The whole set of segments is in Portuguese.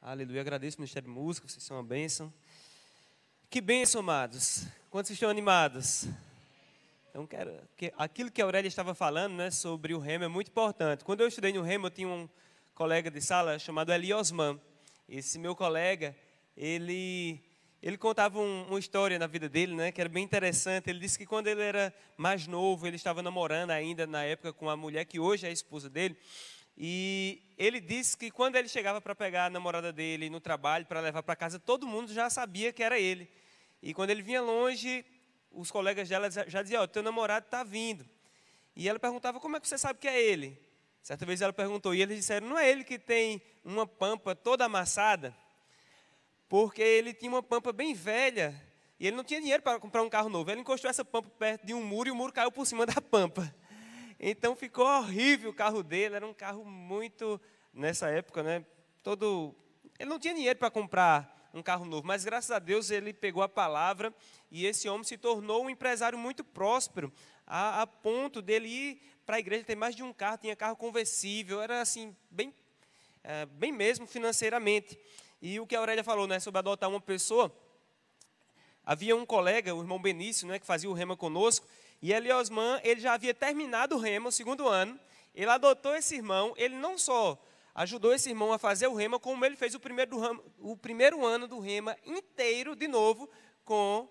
Aleluia, agradeço o Ministério de Música, vocês são uma bênção. Que bênção, amados. Quantos estão animados? Então, aquilo que a Aurélia estava falando, né, sobre o rema é muito importante. Quando eu estudei no rema, eu tinha um colega de sala chamado Eli Osman. Esse meu colega, ele contava uma história na vida dele, né, que era bem interessante. Ele disse que quando ele era mais novo, ele estava namorando ainda na época com a mulher que hoje é a esposa dele. E ele disse que quando ele chegava para pegar a namorada dele no trabalho, para levar para casa, todo mundo já sabia que era ele. E quando ele vinha longe, os colegas dela já diziam, teu namorado está vindo. E ela perguntava, como é que você sabe que é ele? Certa vez ela perguntou, e eles disseram, não é ele que tem uma pampa toda amassada? Porque ele tinha uma pampa bem velha, e ele não tinha dinheiro para comprar um carro novo. Ele encostou essa pampa perto de um muro, e o muro caiu por cima da pampa. Então ficou horrível o carro dele, era um carro muito, nessa época, né, ele não tinha dinheiro para comprar um carro novo, mas graças a Deus ele pegou a palavra e esse homem se tornou um empresário muito próspero, a ponto dele ir para a igreja, ter mais de um carro, tinha carro conversível, era assim, bem mesmo financeiramente. E o que a Aurélia falou, né, sobre adotar uma pessoa, havia um colega, o irmão Benício, né, que fazia o rema conosco, e Eli Osman, ele já havia terminado o rema, o segundo ano, ele adotou esse irmão, ele não só ajudou esse irmão a fazer o rema, como ele fez o primeiro ano do rema inteiro, de novo, com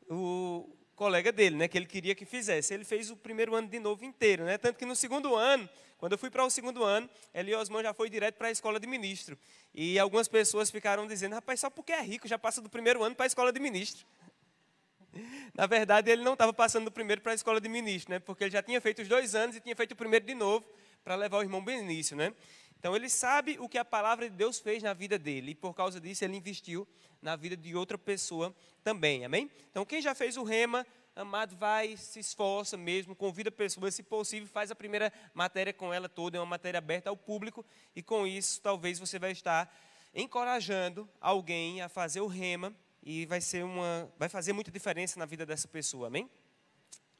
o colega dele, né, que ele queria que fizesse. Ele fez o primeiro ano de novo inteiro, né, tanto que no segundo ano, quando eu fui para o segundo ano, Eli Osman já foi direto para a escola de ministro. E algumas pessoas ficaram dizendo, rapaz, só porque é rico, já passa do primeiro ano para a escola de ministro. Na verdade, ele não estava passando do primeiro para a escola de ministro, né? Porque ele já tinha feito os 2 anos e tinha feito o primeiro de novo para levar o irmão Benício, né? Então, ele sabe o que a palavra de Deus fez na vida dele. E, por causa disso, ele investiu na vida de outra pessoa também, amém? Então, quem já fez o rema, amado, vai, se esforça mesmo, convida pessoas, se possível, faz a primeira matéria com ela toda, é uma matéria aberta ao público. E, com isso, talvez você vai estar encorajando alguém a fazer o rema. E vai fazer muita diferença na vida dessa pessoa, amém?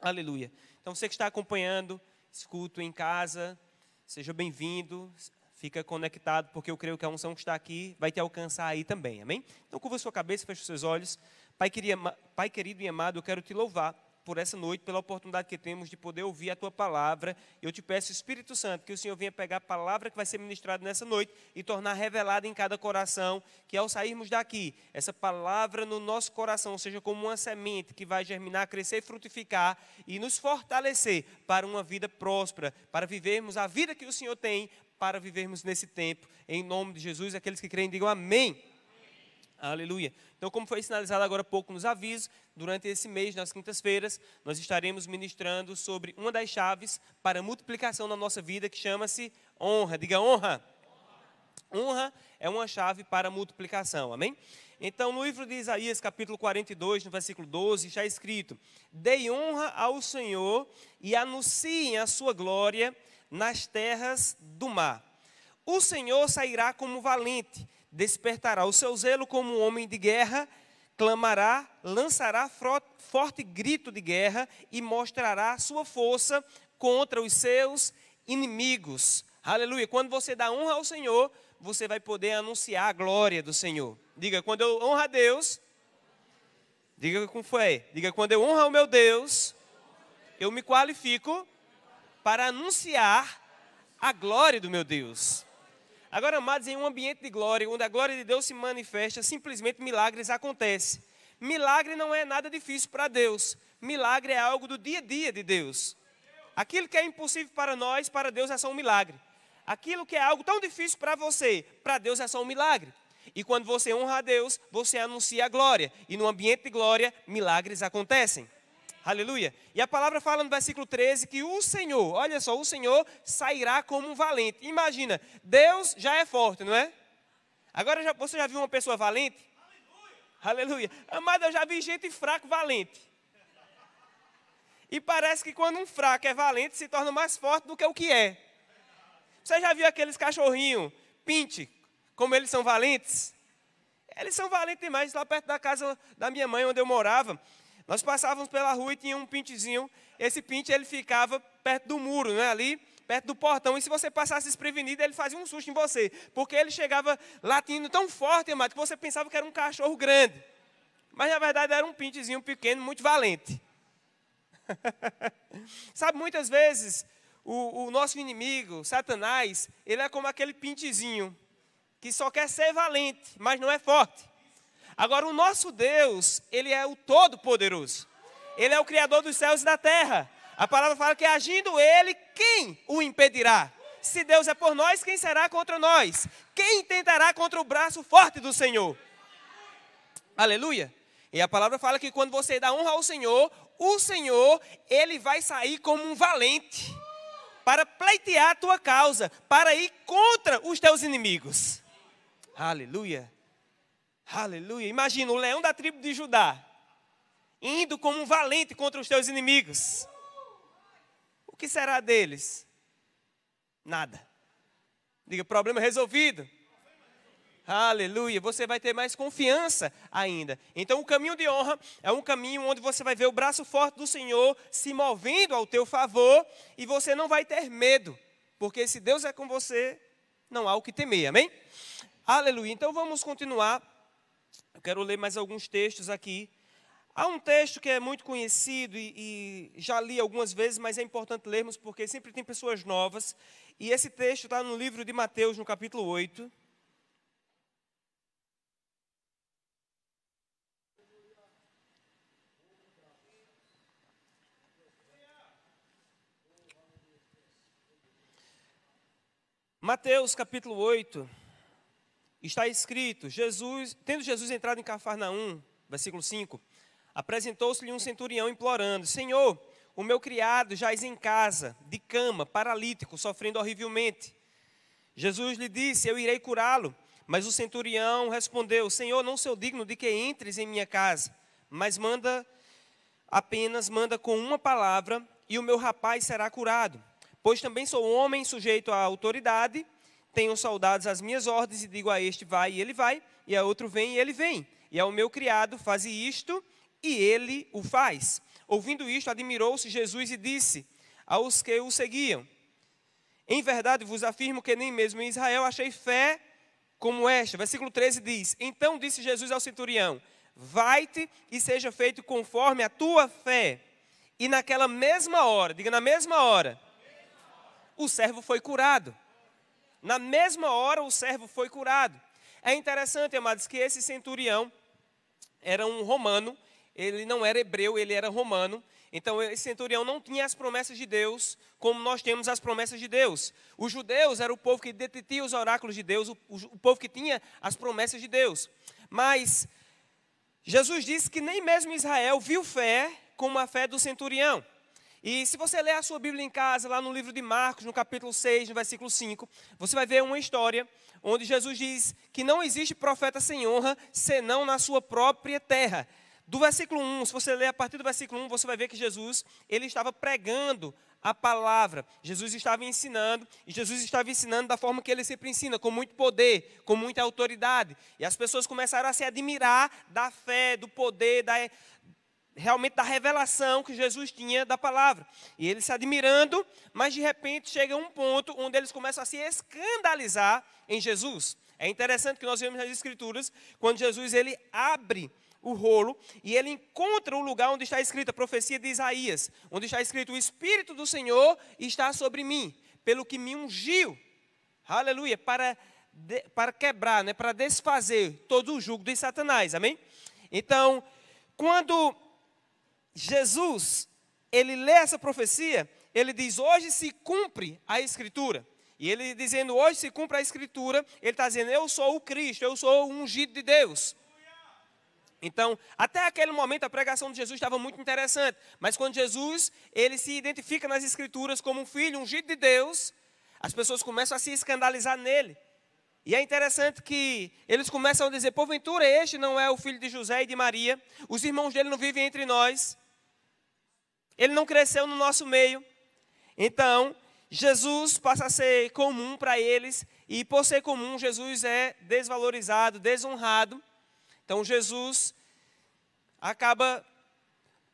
Aleluia. Então, você que está acompanhando, escuta em casa, seja bem-vindo, fica conectado, porque eu creio que a unção que está aqui vai te alcançar aí também, amém? Então, curva sua cabeça, feche os seus olhos. Pai querido e amado, eu quero te louvar por essa noite, pela oportunidade que temos de poder ouvir a Tua palavra. Eu te peço, Espírito Santo, que o Senhor venha pegar a palavra que vai ser ministrada nessa noite e tornar revelada em cada coração, que ao sairmos daqui, essa palavra no nosso coração seja como uma semente que vai germinar, crescer e frutificar e nos fortalecer para uma vida próspera, para vivermos a vida que o Senhor tem, para vivermos nesse tempo. Em nome de Jesus, aqueles que creem digam amém. Aleluia. Então, como foi sinalizado agora há pouco nos avisos, durante esse mês, nas quintas-feiras, nós estaremos ministrando sobre uma das chaves para multiplicação na nossa vida, que chama-se honra. Diga honra. Honra é uma chave para multiplicação, amém? Então, no livro de Isaías, capítulo 42, no versículo 12, está escrito: Dei honra ao Senhor e anunciem a sua glória nas terras do mar. O Senhor sairá como valente, despertará o seu zelo como um homem de guerra, clamará, lançará forte grito de guerra e mostrará sua força contra os seus inimigos. Aleluia. Quando você dá honra ao Senhor, você vai poder anunciar a glória do Senhor. Diga, quando eu honro a Deus, diga com fé, diga, quando eu honro ao meu Deus, eu me qualifico para anunciar a glória do meu Deus. Agora, amados, em um ambiente de glória, onde a glória de Deus se manifesta, simplesmente milagres acontecem. Milagre não é nada difícil para Deus. Milagre é algo do dia a dia de Deus. Aquilo que é impossível para nós, para Deus é só um milagre. Aquilo que é algo tão difícil para você, para Deus é só um milagre. E quando você honra a Deus, você anuncia a glória. E no ambiente de glória, milagres acontecem. Aleluia. E a palavra fala no versículo 13 que o Senhor, olha só, o Senhor sairá como um valente. Imagina, Deus já é forte, não é? Agora, você já viu uma pessoa valente? Aleluia. Amado, eu já vi gente fraca valente. E parece que quando um fraco é valente, se torna mais forte do que o que é. Você já viu aqueles cachorrinhos, pinte, como eles são valentes? Eles são valentes demais. Lá perto da casa da minha mãe, onde eu morava, nós passávamos pela rua e tinha um pintezinho. Esse pinte, ele ficava perto do muro, né, ali, perto do portão, e se você passasse desprevenido, ele fazia um susto em você, porque ele chegava latindo tão forte, amado, que você pensava que era um cachorro grande, mas na verdade era um pinchezinho pequeno, muito valente. Sabe, muitas vezes, o nosso inimigo, Satanás, ele é como aquele pinchezinho, que só quer ser valente, mas não é forte. Agora, o nosso Deus, ele é o Todo-Poderoso. Ele é o Criador dos céus e da terra. A palavra fala que agindo ele, quem o impedirá? Se Deus é por nós, quem será contra nós? Quem tentará contra o braço forte do Senhor? Aleluia. E a palavra fala que quando você dá honra ao Senhor, o Senhor, ele vai sair como um valente para pleitear a tua causa, para ir contra os teus inimigos. Aleluia. Aleluia. Imagina o leão da tribo de Judá indo como um valente contra os teus inimigos. O que será deles? Nada. Diga, problema resolvido. Aleluia. Você vai ter mais confiança ainda. Então o caminho de honra é um caminho onde você vai ver o braço forte do Senhor se movendo ao teu favor e você não vai ter medo. Porque se Deus é com você, não há o que temer. Amém? Aleluia. Então vamos continuar. Eu quero ler mais alguns textos aqui. Há um texto que é muito conhecido e já li algumas vezes, mas é importante lermos porque sempre tem pessoas novas. E esse texto está no livro de Mateus, no capítulo 8. Mateus, capítulo 8, está escrito, tendo Jesus entrado em Cafarnaum, versículo 5, apresentou-se-lhe um centurião implorando, Senhor, o meu criado jaz em casa, de cama, paralítico, sofrendo horrivelmente. Jesus lhe disse, eu irei curá-lo. Mas o centurião respondeu, Senhor, não sou digno de que entres em minha casa, mas apenas manda com uma palavra, e o meu rapaz será curado. Pois também sou homem sujeito à autoridade, tenho soldados às minhas ordens, e digo a este vai, e ele vai, e a outro vem, e ele vem. E ao meu criado, faze isto, e ele o faz. Ouvindo isto, admirou-se Jesus e disse aos que o seguiam, em verdade vos afirmo que nem mesmo em Israel achei fé como esta. Versículo 13 diz, então disse Jesus ao centurião, vai-te e seja feito conforme a tua fé. E naquela mesma hora, diga na mesma hora, o servo foi curado. Na mesma hora o servo foi curado. É interessante, amados, que esse centurião era um romano, ele não era hebreu, ele era romano. Então esse centurião não tinha as promessas de Deus como nós temos as promessas de Deus. Os judeus eram o povo que detinha os oráculos de Deus, o povo que tinha as promessas de Deus. Mas Jesus disse que nem mesmo Israel viu fé como a fé do centurião. E se você ler a sua Bíblia em casa, lá no livro de Marcos, no capítulo 6, no versículo 5, você vai ver uma história onde Jesus diz que não existe profeta sem honra, senão na sua própria terra. Do versículo 1, se você ler a partir do versículo 1, você vai ver que Jesus, ele estava pregando a palavra. Jesus estava ensinando, e Jesus estava ensinando da forma que ele sempre ensina, com muito poder, com muita autoridade. E as pessoas começaram a se admirar da fé, do poder, realmente da revelação que Jesus tinha da palavra. E eles se admirando, mas de repente chega um ponto onde eles começam a se escandalizar em Jesus. É interessante que nós vemos nas Escrituras, quando Jesus ele abre o rolo e ele encontra o lugar onde está escrita a profecia de Isaías, onde está escrito, o Espírito do Senhor está sobre mim, pelo que me ungiu, aleluia, para quebrar, né, para desfazer todo o jugo de Satanás, amém? Então, quando Jesus, ele lê essa profecia, ele diz, hoje se cumpre a Escritura. E ele dizendo, hoje se cumpre a Escritura, ele está dizendo, eu sou o Cristo, eu sou o ungido de Deus. Então, até aquele momento a pregação de Jesus estava muito interessante. Mas quando Jesus, ele se identifica nas Escrituras como um filho ungido de Deus, as pessoas começam a se escandalizar nele. E é interessante que eles começam a dizer, porventura este não é o filho de José e de Maria, os irmãos dele não vivem entre nós, ele não cresceu no nosso meio. Então, Jesus passa a ser comum para eles, e por ser comum, Jesus é desvalorizado, desonrado. Então, Jesus acaba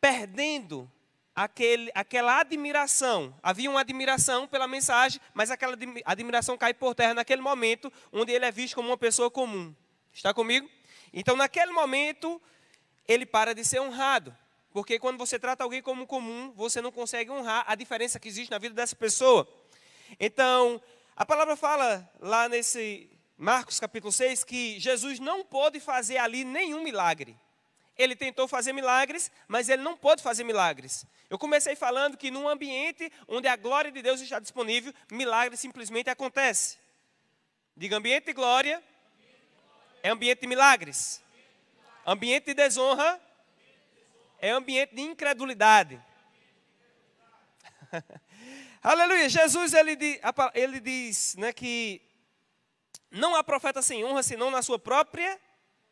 perdendo aquela admiração. Havia uma admiração pela mensagem, mas aquela admiração cai por terra naquele momento, onde ele é visto como uma pessoa comum. Está comigo? Então, naquele momento, ele para de ser honrado. Porque quando você trata alguém como comum, você não consegue honrar a diferença que existe na vida dessa pessoa. Então, a palavra fala lá nesse Marcos capítulo 6, que Jesus não pôde fazer ali nenhum milagre. Ele tentou fazer milagres, mas ele não pôde fazer milagres. Eu comecei falando que num ambiente onde a glória de Deus está disponível, milagre simplesmente acontece. Diga, ambiente de glória é ambiente de milagres. Ambiente de desonra é ambiente de incredulidade. Aleluia. Jesus, ele diz, né, que não há profeta sem honra, senão na sua própria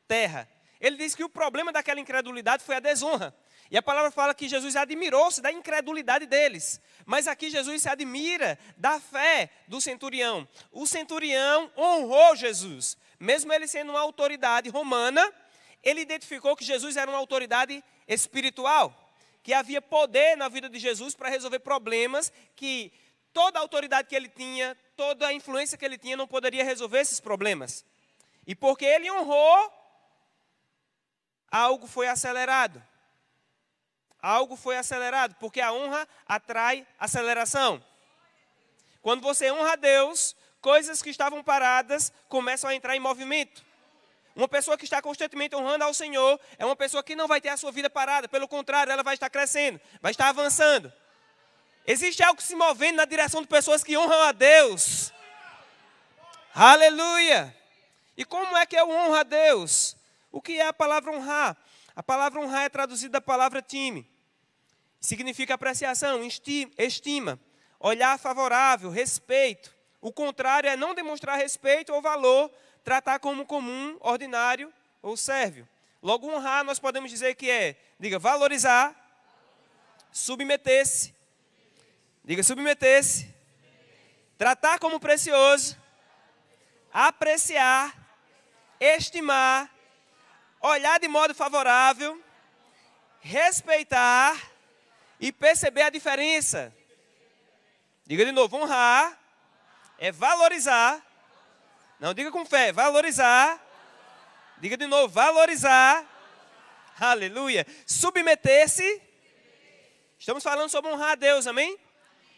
terra. Ele diz que o problema daquela incredulidade foi a desonra. E a palavra fala que Jesus admirou-se da incredulidade deles. Mas aqui Jesus se admira da fé do centurião. O centurião honrou Jesus. Mesmo ele sendo uma autoridade romana, ele identificou que Jesus era uma autoridade espiritual, que havia poder na vida de Jesus para resolver problemas que toda a autoridade que ele tinha, toda a influência que ele tinha não poderia resolver esses problemas. E porque ele honrou, algo foi acelerado. Algo foi acelerado, porque a honra atrai aceleração. Quando você honra a Deus, coisas que estavam paradas começam a entrar em movimento. Uma pessoa que está constantemente honrando ao Senhor é uma pessoa que não vai ter a sua vida parada. Pelo contrário, ela vai estar crescendo, vai estar avançando. Existe algo se movendo na direção de pessoas que honram a Deus. Aleluia! E como é que eu honro a Deus? O que é a palavra honrar? A palavra honrar é traduzida da palavra time. Significa apreciação, estima, olhar favorável, respeito. O contrário é não demonstrar respeito ou valor, tratar como comum, ordinário ou sérvio. Logo, honrar nós podemos dizer que é, diga, valorizar, submeter-se. Diga, submeter-se. Tratar como precioso, apreciar, estimar, olhar de modo favorável, respeitar e perceber a diferença. Diga de novo, honrar é valorizar. Não, diga com fé, valorizar. Diga de novo, valorizar. Aleluia. Submeter-se. Estamos falando sobre honrar a Deus, amém?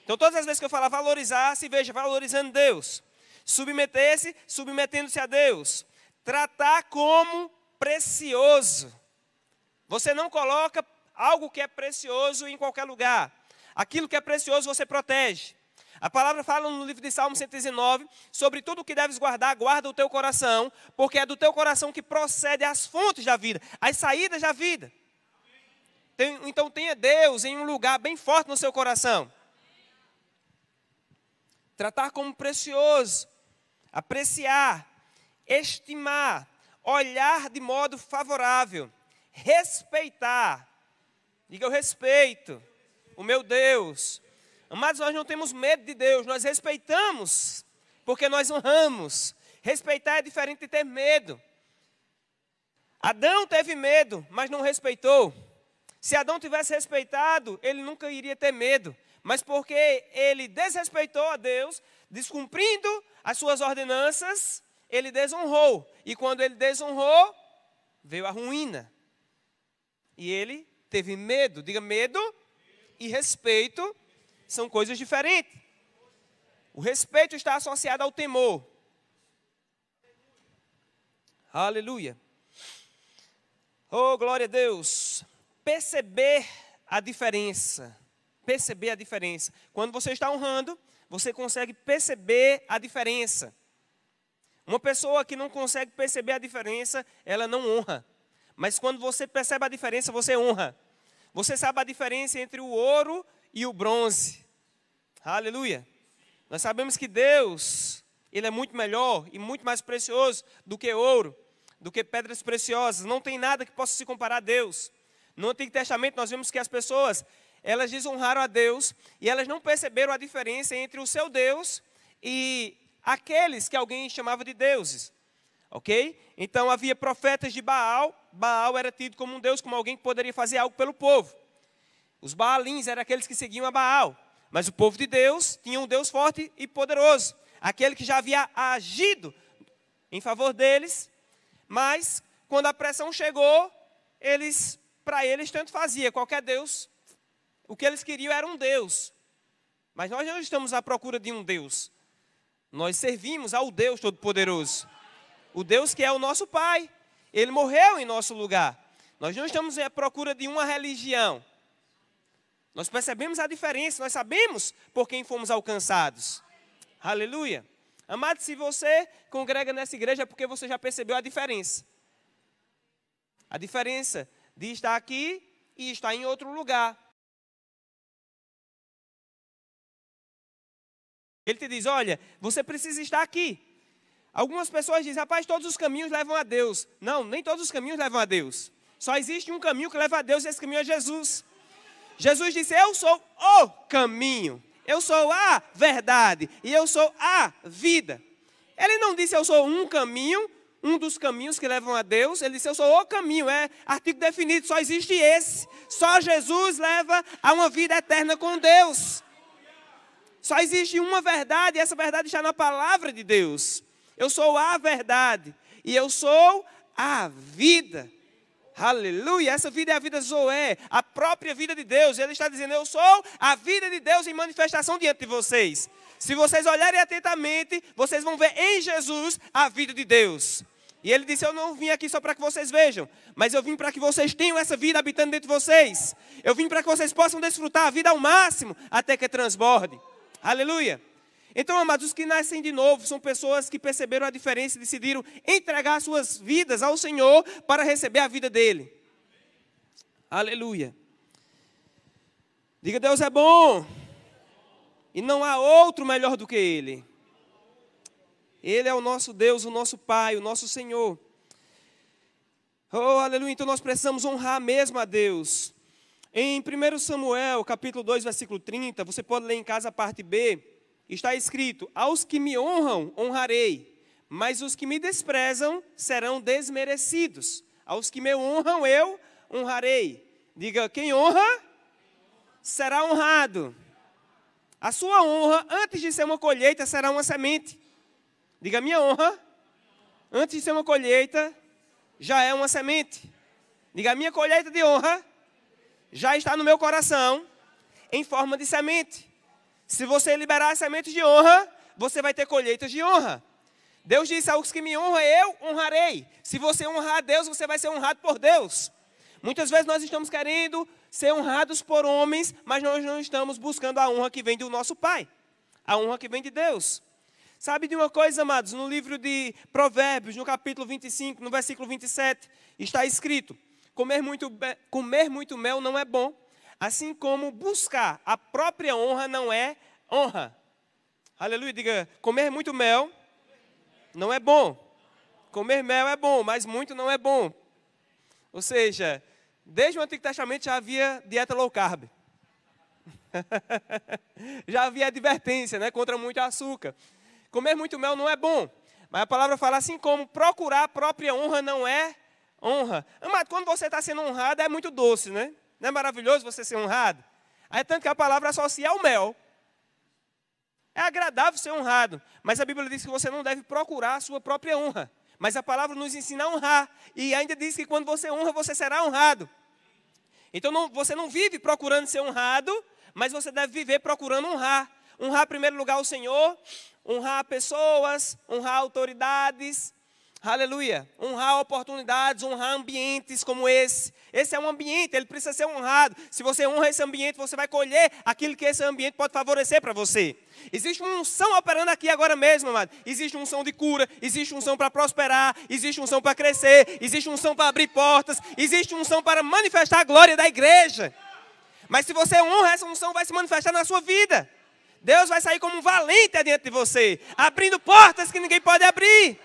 Então, todas as vezes que eu falar valorizar, se veja valorizando Deus. Submeter-se, submetendo-se a Deus. Tratar como precioso. Você não coloca algo que é precioso em qualquer lugar. Aquilo que é precioso você protege. A palavra fala no livro de Salmo 119 sobre tudo o que deves guardar, guarda o teu coração, porque é do teu coração que procede as fontes da vida, as saídas da vida. Então tenha Deus em um lugar bem forte no seu coração. Tratar como precioso, apreciar, estimar, olhar de modo favorável, respeitar. Diga, eu respeito o meu Deus. Amados, nós não temos medo de Deus, nós respeitamos, porque nós honramos. Respeitar é diferente de ter medo. Adão teve medo, mas não respeitou. Se Adão tivesse respeitado, ele nunca iria ter medo. Mas porque ele desrespeitou a Deus, descumprindo as suas ordenanças, ele desonrou. E quando ele desonrou, veio a ruína. E ele teve medo. Diga, medo e respeito são coisas diferentes. O respeito está associado ao temor. Aleluia. Oh, glória a Deus. Perceber a diferença. Perceber a diferença. Quando você está honrando, você consegue perceber a diferença. Uma pessoa que não consegue perceber a diferença, ela não honra. Mas quando você percebe a diferença, você honra. Você sabe a diferença entre o ouro e o bronze. Aleluia. Nós sabemos que Deus, Ele é muito melhor e muito mais precioso do que ouro, do que pedras preciosas. Não tem nada que possa se comparar a Deus. No Antigo Testamento nós vemos que as pessoas, elas desonraram a Deus e elas não perceberam a diferença entre o seu Deus e aqueles que alguém chamava de deuses. Ok? Então havia profetas de Baal. Baal era tido como um Deus, como alguém que poderia fazer algo pelo povo. Os Baalins eram aqueles que seguiam a Baal. Mas o povo de Deus tinha um Deus forte e poderoso. Aquele que já havia agido em favor deles. Mas, quando a pressão chegou, para eles tanto fazia. Qualquer Deus, o que eles queriam era um Deus. Mas nós não estamos à procura de um Deus. Nós servimos ao Deus Todo-Poderoso. O Deus que é o nosso Pai. Ele morreu em nosso lugar. Nós não estamos à procura de uma religião. Nós percebemos a diferença, nós sabemos por quem fomos alcançados. Aleluia. Amado, se você congrega nessa igreja é porque você já percebeu a diferença. A diferença de estar aqui e estar em outro lugar. Ele te diz, olha, você precisa estar aqui. Algumas pessoas dizem, rapaz, todos os caminhos levam a Deus. Não, nem todos os caminhos levam a Deus. Só existe um caminho que leva a Deus e esse caminho é Jesus. Jesus disse, eu sou o caminho, eu sou a verdade e eu sou a vida. Ele não disse, eu sou um caminho, um dos caminhos que levam a Deus. Ele disse, eu sou o caminho, é artigo definido, só existe esse. Só Jesus leva a uma vida eterna com Deus. Só existe uma verdade e essa verdade está na palavra de Deus. Eu sou a verdade e eu sou a vida. Aleluia, essa vida é a vida Zoé, a própria vida de Deus. Ele está dizendo, eu sou a vida de Deus em manifestação diante de vocês. Se vocês olharem atentamente, vocês vão ver em Jesus a vida de Deus. E ele disse, eu não vim aqui só para que vocês vejam, mas eu vim para que vocês tenham essa vida habitando dentro de vocês. Eu vim para que vocês possam desfrutar a vida ao máximo, até que transborde. Aleluia. Então, amados, os que nascem de novo são pessoas que perceberam a diferença e decidiram entregar suas vidas ao Senhor para receber a vida dele. Aleluia. Diga, Deus é bom. E não há outro melhor do que Ele. Ele é o nosso Deus, o nosso Pai, o nosso Senhor. Oh, aleluia. Então nós precisamos honrar mesmo a Deus. Em 1 Samuel, capítulo 2, versículo 30, você pode ler em casa a parte B. Está escrito, aos que me honram, honrarei, mas os que me desprezam serão desmerecidos. Aos que me honram, eu honrarei. Diga, quem honra, será honrado. A sua honra, antes de ser uma colheita, será uma semente. Diga, minha honra, antes de ser uma colheita, já é uma semente. Diga, a minha colheita de honra já está no meu coração, em forma de semente. Se você liberar as sementes de honra, você vai ter colheitas de honra. Deus disse, aos que me honram, eu honrarei. Se você honrar a Deus, você vai ser honrado por Deus. Muitas vezes nós estamos querendo ser honrados por homens, mas nós não estamos buscando a honra que vem do nosso Pai. A honra que vem de Deus. Sabe de uma coisa, amados? No livro de Provérbios, no capítulo 25, no versículo 27, está escrito, comer muito mel não é bom. Assim como buscar a própria honra não é honra. Aleluia, diga, comer muito mel não é bom. Comer mel é bom, mas muito não é bom. Ou seja, desde o Antigo Testamento já havia dieta low carb. Já havia advertência, né, contra muito açúcar. Comer muito mel não é bom. Mas a palavra fala assim como procurar a própria honra não é honra. Amado, quando você está sendo honrado é muito doce, né? Não é maravilhoso você ser honrado? É tanto que a palavra associa ao mel. É agradável ser honrado. Mas a Bíblia diz que você não deve procurar a sua própria honra. Mas a palavra nos ensina a honrar. E ainda diz que quando você honra, você será honrado. Então você não vive procurando ser honrado, mas você deve viver procurando honrar. Honrar em primeiro lugar o Senhor, honrar pessoas, honrar autoridades. Aleluia. Honrar oportunidades, honrar ambientes como esse. Esse é um ambiente, ele precisa ser honrado. Se você honra esse ambiente, você vai colher aquilo que esse ambiente pode favorecer para você. Existe uma unção operando aqui agora mesmo, amado. Existe uma unção de cura, existe uma unção para prosperar, existe uma unção para crescer, existe uma unção para abrir portas, existe uma unção para manifestar a glória da igreja. Mas se você honra, essa unção vai se manifestar na sua vida. Deus vai sair como um valente adiante de você, abrindo portas que ninguém pode abrir.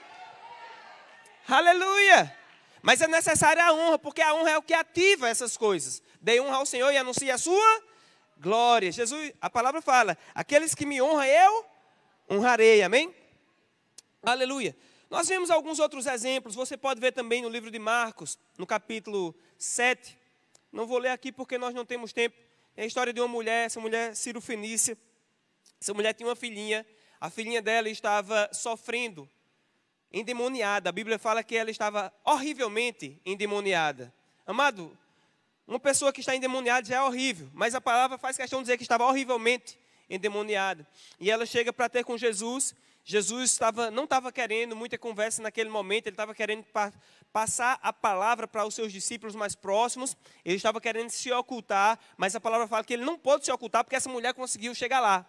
Aleluia! Mas é necessária a honra, porque a honra é o que ativa essas coisas. Dê honra ao Senhor e anuncie a sua glória. Jesus, a palavra fala, aqueles que me honram, eu honrarei. Amém? Aleluia! Nós vemos alguns outros exemplos. Você pode ver também no livro de Marcos, no capítulo 7. Não vou ler aqui porque nós não temos tempo É a história de uma mulher, essa mulher Cirofenícia. Essa mulher tinha uma filhinha. A filhinha dela estava sofrendo, endemoniada. A Bíblia fala que ela estava horrivelmente endemoniada. Amado, uma pessoa que está endemoniada já é horrível, mas a palavra faz questão de dizer que estava horrivelmente endemoniada. E ela chega para ter com Jesus. Jesus não estava querendo muita conversa naquele momento, ele estava querendo passar a palavra para os seus discípulos mais próximos, ele estava querendo se ocultar, mas a palavra fala que ele não pôde se ocultar porque essa mulher conseguiu chegar lá.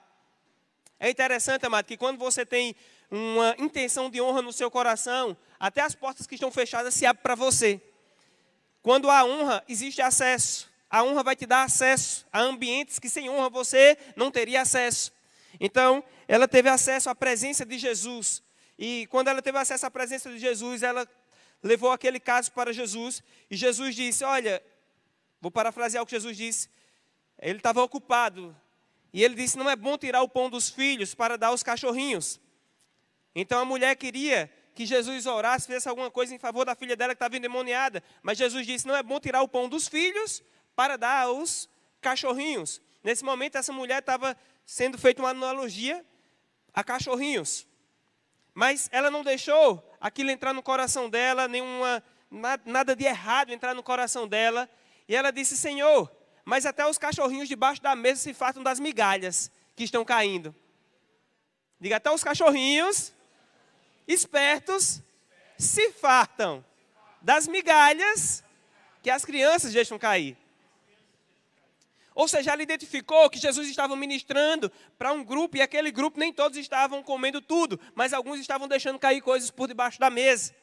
É interessante, amado, que quando você tem uma intenção de honra no seu coração, até as portas que estão fechadas se abrem para você. Quando há honra, existe acesso. A honra vai te dar acesso a ambientes que sem honra você não teria acesso. Então, ela teve acesso à presença de Jesus. E quando ela teve acesso à presença de Jesus, ela levou aquele caso para Jesus. E Jesus disse, olha, vou parafrasear o que Jesus disse. Ele estava ocupado. E ele disse, não é bom tirar o pão dos filhos para dar aos cachorrinhos. Então a mulher queria que Jesus orasse, fizesse alguma coisa em favor da filha dela que estava endemoniada. Mas Jesus disse, não é bom tirar o pão dos filhos para dar aos cachorrinhos. Nesse momento essa mulher estava sendo feita uma analogia a cachorrinhos. Mas ela não deixou aquilo entrar no coração dela, nada de errado entrar no coração dela. E ela disse, Senhor, mas até os cachorrinhos debaixo da mesa se fartam das migalhas que estão caindo. Diga, até os cachorrinhos espertos se fartam das migalhas que as crianças deixam cair. Ou seja, ela identificou que Jesus estava ministrando para um grupo, e aquele grupo nem todos estavam comendo tudo, mas alguns estavam deixando cair coisas por debaixo da mesa.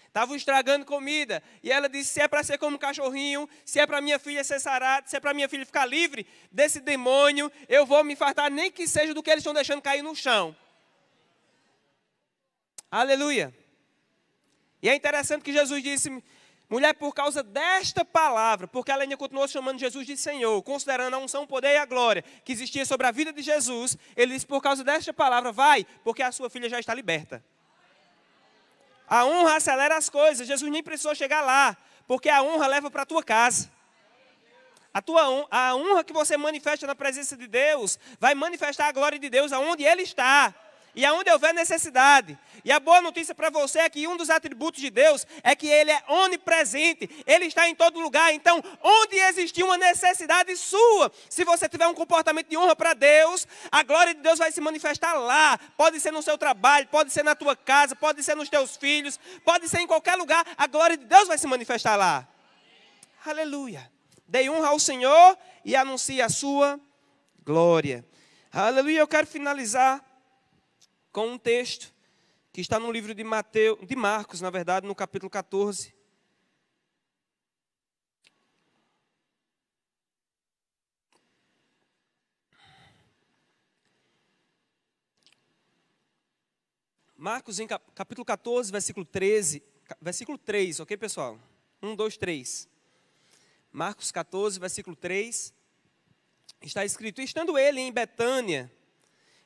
Estavam estragando comida. E ela disse, se é para ser como um cachorrinho, se é para minha filha ser sarada, se é para minha filha ficar livre desse demônio, eu vou me fartar, nem que seja do que eles estão deixando cair no chão. Aleluia. E é interessante que Jesus disse, mulher, por causa desta palavra, porque ela ainda continuou chamando Jesus de Senhor, considerando a unção, o poder e a glória que existia sobre a vida de Jesus, ele disse, por causa desta palavra, vai, porque a sua filha já está liberta. A honra acelera as coisas. Jesus nem precisou chegar lá, porque a honra leva para a tua casa. A honra que você manifesta na presença de Deus vai manifestar a glória de Deus aonde Ele está e aonde houver necessidade. E a boa notícia para você é que um dos atributos de Deus é que Ele é onipresente. Ele está em todo lugar. Então, onde existir uma necessidade sua, se você tiver um comportamento de honra para Deus, a glória de Deus vai se manifestar lá. Pode ser no seu trabalho, pode ser na tua casa, pode ser nos teus filhos, pode ser em qualquer lugar. A glória de Deus vai se manifestar lá. Aleluia. Dei honra ao Senhor e anuncie a sua glória. Aleluia. Eu quero finalizar com um texto que está no livro de Marcos, na verdade, no capítulo 14. Marcos, em capítulo 14, versículo 13, versículo 3, ok, pessoal? 1, 2, 3. Marcos 14, versículo 3, está escrito, estando ele em Betânia,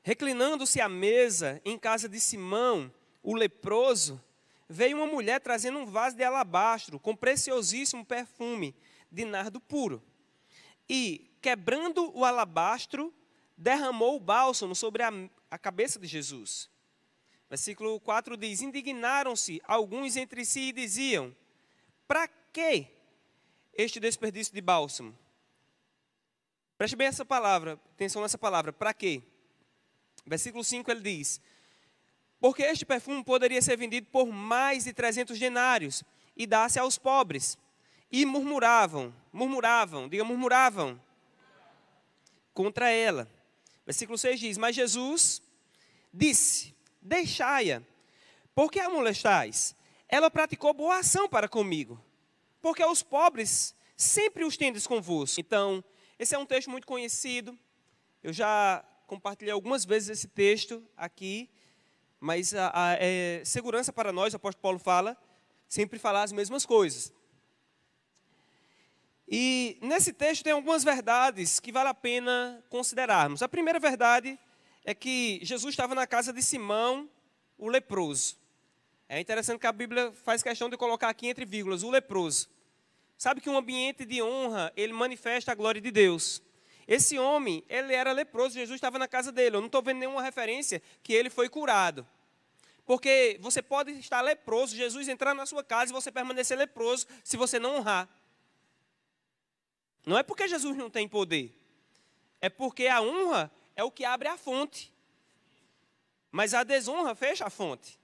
reclinando-se à mesa em casa de Simão, o leproso, veio uma mulher trazendo um vaso de alabastro com preciosíssimo perfume de nardo puro. E, quebrando o alabastro, derramou o bálsamo sobre a cabeça de Jesus. Versículo 4 diz, indignaram-se alguns entre si e diziam, para que este desperdício de bálsamo? Preste bem essa palavra, atenção nessa palavra, para quê? Versículo 5 ele diz, porque este perfume poderia ser vendido por mais de 300 denários e dar-se aos pobres. E murmuravam contra ela. Versículo 6 diz, mas Jesus disse, deixai-a, porque a molestais? Ela praticou boa ação para comigo, porque aos pobres sempre os tendes convosco. Então, esse é um texto muito conhecido, eu já compartilhei algumas vezes esse texto aqui, mas segurança para nós, o apóstolo Paulo fala, sempre falar as mesmas coisas. E nesse texto tem algumas verdades que vale a pena considerarmos. A primeira verdade é que Jesus estava na casa de Simão, o leproso. É interessante que a Bíblia faz questão de colocar aqui entre vírgulas, o leproso. Sabe que um ambiente de honra, ele manifesta a glória de Deus. Esse homem, ele era leproso, Jesus estava na casa dele. Eu não estou vendo nenhuma referência que ele foi curado. Porque você pode estar leproso, Jesus entrar na sua casa e você permanecer leproso se você não honrar. Não é porque Jesus não tem poder. É porque a honra é o que abre a fonte. Mas a desonra fecha a fonte.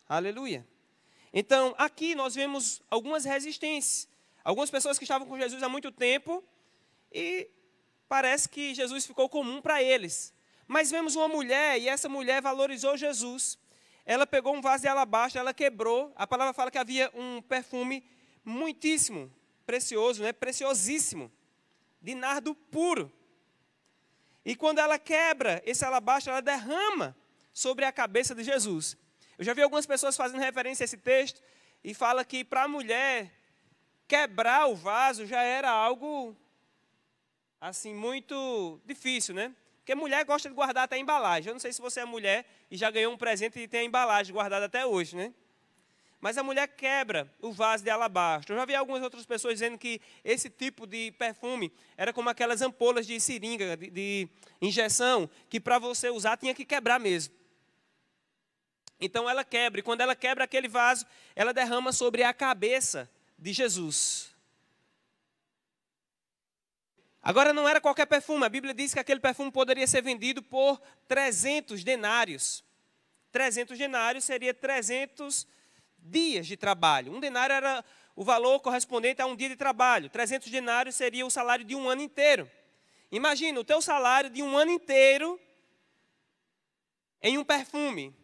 Aleluia. Então, aqui nós vemos algumas resistências. Algumas pessoas que estavam com Jesus há muito tempo e parece que Jesus ficou comum para eles. Mas vemos uma mulher e essa mulher valorizou Jesus. Ela pegou um vaso de alabastro, ela quebrou. A palavra fala que havia um perfume muitíssimo precioso, né? Preciosíssimo, de nardo puro. E quando ela quebra esse alabastro, ela derrama sobre a cabeça de Jesus. Eu já vi algumas pessoas fazendo referência a esse texto e fala que para a mulher quebrar o vaso já era algo assim muito difícil, né? Porque mulher gosta de guardar até a embalagem. Eu não sei se você é mulher e já ganhou um presente e tem a embalagem guardada até hoje, né? Mas a mulher quebra o vaso de alabastro. Eu já vi algumas outras pessoas dizendo que esse tipo de perfume era como aquelas ampolas de seringa, de injeção, que para você usar tinha que quebrar mesmo. Então ela quebra, e quando ela quebra aquele vaso, ela derrama sobre a cabeça de Jesus. Agora não era qualquer perfume, a Bíblia diz que aquele perfume poderia ser vendido por 300 denários. 300 denários seria 300 dias de trabalho. Um denário era o valor correspondente a um dia de trabalho. 300 denários seria o salário de um ano inteiro. Imagina o teu salário de um ano inteiro em um perfume.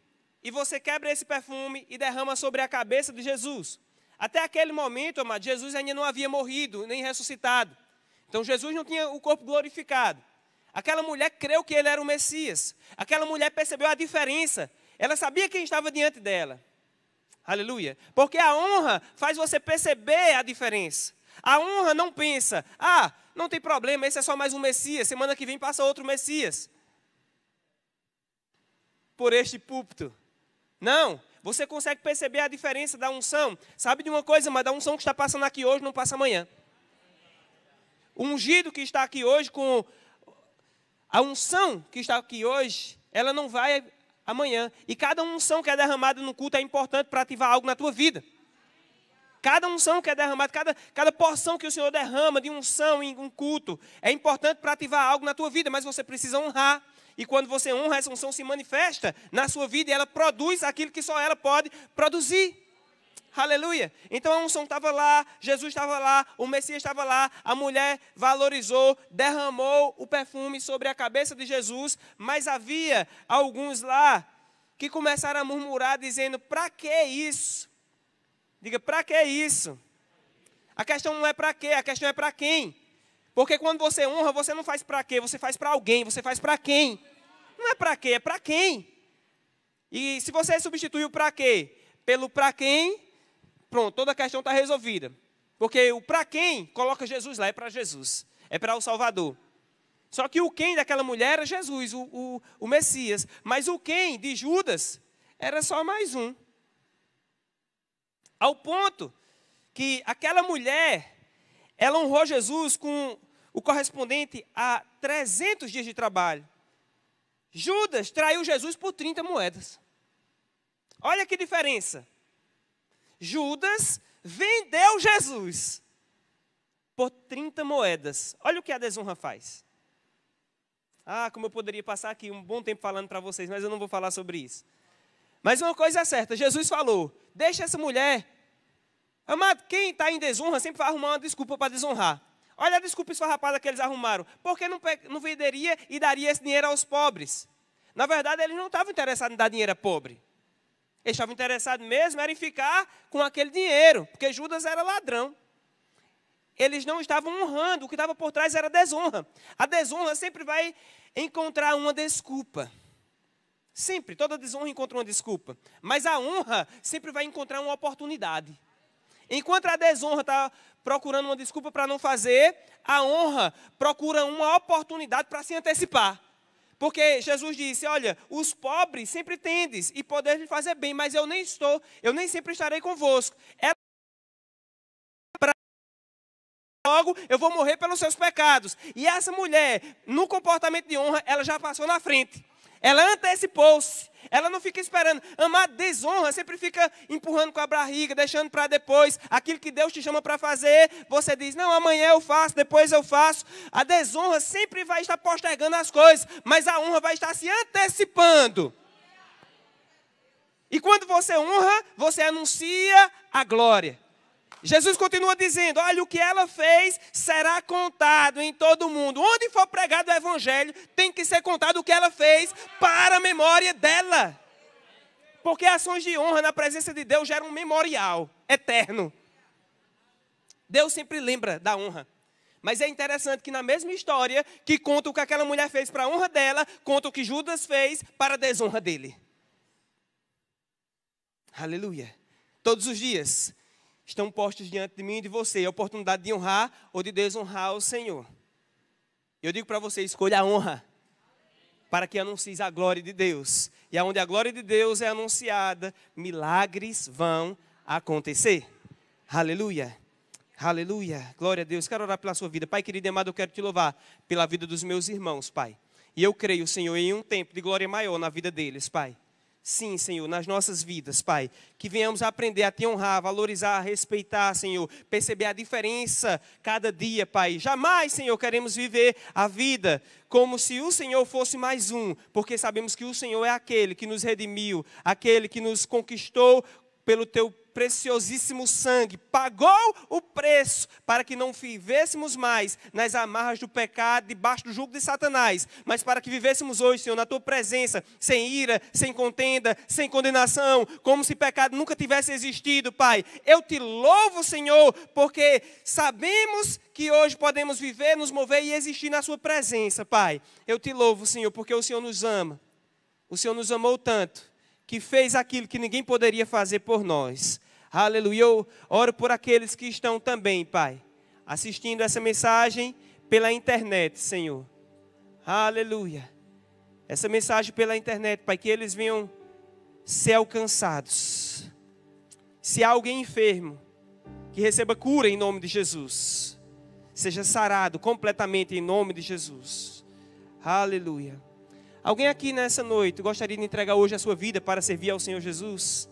E você quebra esse perfume e derrama sobre a cabeça de Jesus. Até aquele momento, amado, Jesus ainda não havia morrido, nem ressuscitado. Então Jesus não tinha o corpo glorificado. Aquela mulher creu que ele era o Messias. Aquela mulher percebeu a diferença. Ela sabia quem estava diante dela. Aleluia. Porque a honra faz você perceber a diferença. A honra não pensa, não tem problema, esse é só mais um Messias, semana que vem passa outro Messias. Por este púlpito. Não, você consegue perceber a diferença da unção. Sabe de uma coisa, mas da unção que está passando aqui hoje não passa amanhã. O ungido que está aqui hoje, com a unção que está aqui hoje, ela não vai amanhã. E cada unção que é derramada no culto é importante para ativar algo na tua vida. Cada unção que é derramada, cada porção que o Senhor derrama de unção em um culto, é importante para ativar algo na tua vida, mas você precisa honrar. E quando você honra, essa unção se manifesta na sua vida e ela produz aquilo que só ela pode produzir. Aleluia. Então a unção estava lá, Jesus estava lá, o Messias estava lá, a mulher valorizou, derramou o perfume sobre a cabeça de Jesus, mas havia alguns lá que começaram a murmurar dizendo, para que isso? Diga, para que isso? A questão não é para quê, a questão é para quem? Porque quando você honra, você não faz para quê, você faz para alguém, você faz para quem? Não é para quê, é para quem? E se você substituir o para quê pelo para quem, pronto, toda a questão está resolvida. Porque o para quem coloca Jesus lá, é para Jesus, é para o Salvador. Só que o quem daquela mulher era Jesus, o Messias. Mas o quem de Judas era só mais um. Ao ponto que aquela mulher, ela honrou Jesus com o correspondente a 300 dias de trabalho. Judas traiu Jesus por 30 moedas. Olha que diferença. Judas vendeu Jesus por 30 moedas. Olha o que a desonra faz. Como eu poderia passar aqui um bom tempo falando para vocês, mas eu não vou falar sobre isso. Mas uma coisa é certa, Jesus falou, deixa essa mulher. Amado, quem está em desonra sempre vai arrumar uma desculpa para desonrar. Olha a desculpa esfarrapada que eles arrumaram. Por que não venderia e daria esse dinheiro aos pobres? Na verdade, eles não estavam interessados em dar dinheiro a pobre. Eles estavam interessados mesmo em ficar com aquele dinheiro, porque Judas era ladrão. Eles não estavam honrando, o que estava por trás era desonra. A desonra sempre vai encontrar uma desculpa. Sempre, toda desonra encontra uma desculpa. Mas a honra sempre vai encontrar uma oportunidade. Enquanto a desonra está procurando uma desculpa para não fazer, a honra procura uma oportunidade para se antecipar. Porque Jesus disse, olha, os pobres sempre tendes e poderes fazer bem, mas eu nem sempre estarei convosco. logo, eu vou morrer pelos seus pecados. E essa mulher, no comportamento de honra, ela já passou na frente. Ela antecipou-se. Ela não fica esperando. Amar desonra, sempre fica empurrando com a barriga, deixando para depois. Aquilo que Deus te chama para fazer, você diz, não, amanhã eu faço, depois eu faço. A desonra sempre vai estar postergando as coisas, mas a honra vai estar se antecipando. E quando você honra, você anuncia a glória. Jesus continua dizendo, olha, o que ela fez será contado em todo o mundo. Onde for pregado o evangelho, tem que ser contado o que ela fez para a memória dela. Porque ações de honra na presença de Deus geram um memorial eterno. Deus sempre lembra da honra. Mas é interessante que na mesma história que conta o que aquela mulher fez para a honra dela, conta o que Judas fez para a desonra dele. Aleluia. Todos os dias estão postos diante de mim e de você a oportunidade de honrar ou de desonrar o Senhor. Eu digo para você, escolha a honra para que anuncies a glória de Deus. E aonde a glória de Deus é anunciada, milagres vão acontecer. Aleluia. Aleluia. Glória a Deus. Quero orar pela sua vida. Pai querido e amado, eu quero te louvar pela vida dos meus irmãos, Pai. E eu creio, Senhor, em um tempo de glória maior na vida deles, Pai. Sim, Senhor, nas nossas vidas, Pai, que venhamos aprender a te honrar, valorizar, respeitar, Senhor, perceber a diferença cada dia, Pai. Jamais, Senhor, queremos viver a vida como se o Senhor fosse mais um, porque sabemos que o Senhor é aquele que nos redimiu, aquele que nos conquistou pelo teu preciosíssimo sangue, pagou o preço para que não vivêssemos mais nas amarras do pecado, debaixo do jugo de Satanás, mas para que vivêssemos hoje, Senhor, na tua presença, sem ira, sem contenda, sem condenação, como se pecado nunca tivesse existido, Pai. Eu te louvo, Senhor, porque sabemos que hoje podemos viver, nos mover e existir na sua presença, Pai. Eu te louvo, Senhor, porque o Senhor nos ama. O Senhor nos amou tanto que fez aquilo que ninguém poderia fazer por nós. Aleluia. Eu oro por aqueles que estão também, Pai, assistindo essa mensagem pela internet, Senhor. Aleluia. Essa mensagem pela internet, Pai, que eles venham ser alcançados. Se há alguém enfermo, que receba cura em nome de Jesus. Seja sarado completamente em nome de Jesus. Aleluia. Alguém aqui nessa noite gostaria de entregar hoje a sua vida para servir ao Senhor Jesus?